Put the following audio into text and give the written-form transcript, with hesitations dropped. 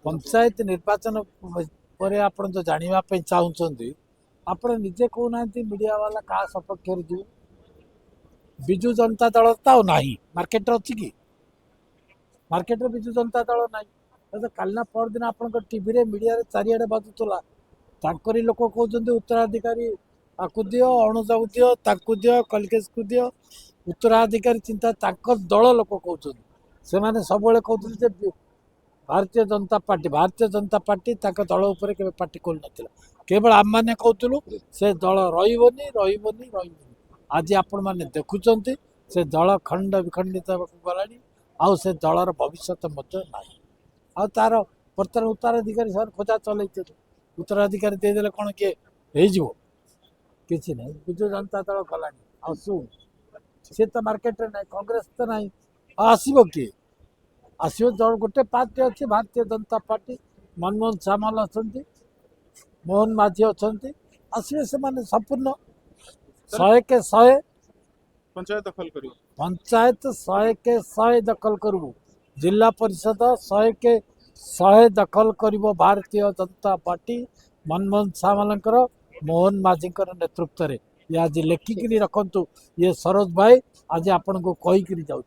पंचायत निर्वाचन पर आप जो जानवाई चाहते आप निजे कहना मीडिया वाला क्या सपक्ष जी विजु जनता दल तो ना मार्केट अच्छी कि मार्केट विजु जनता दल ना तो कालना पर दिन आप टीवी मीडिया चारिड़े बाजुला ताकरी लोक कहते उत्तराधिकारी आपको दियो अणुजा को दियो ताकू दियो कलकेश को दियो उत्तराधिकारी चिंता दल लोक कहते से सब कहते भारतीय जनता पार्टी दल उपर के पार्टी खोल ना केवल आम मैंने कहूँ से दल रही आज आपण मैंने देखुं से दल खंड विखंडित गला आउ से दलर भविष्य ना तार बर्तमान उत्तराधिकारी सर खोजा चल उत्तराधिकारी देदेले कौन किए कि ना विजु जनता दल गला सी तो मार्केट ना कांग्रेस तो ना आसब किए आसो दल गोटे पार्टी अच्छी भारतीय जनता पार्टी मनमोहन सामल अच्छा मोहन माझी अच्छा आसवे से माने संपूर्ण 100 के 100 पंचायत दखल कर पंचायत 100 के 100 दखल करू जिला परिषद 100 के 100 दखल करिवो भारतीय जनता पार्टी मनमोहन सामलंकर मोहन माझी नेतृत्व में ये आज लेखिकी रखु ये सरोज भाई आज आपन को कहीकि जाऊँ।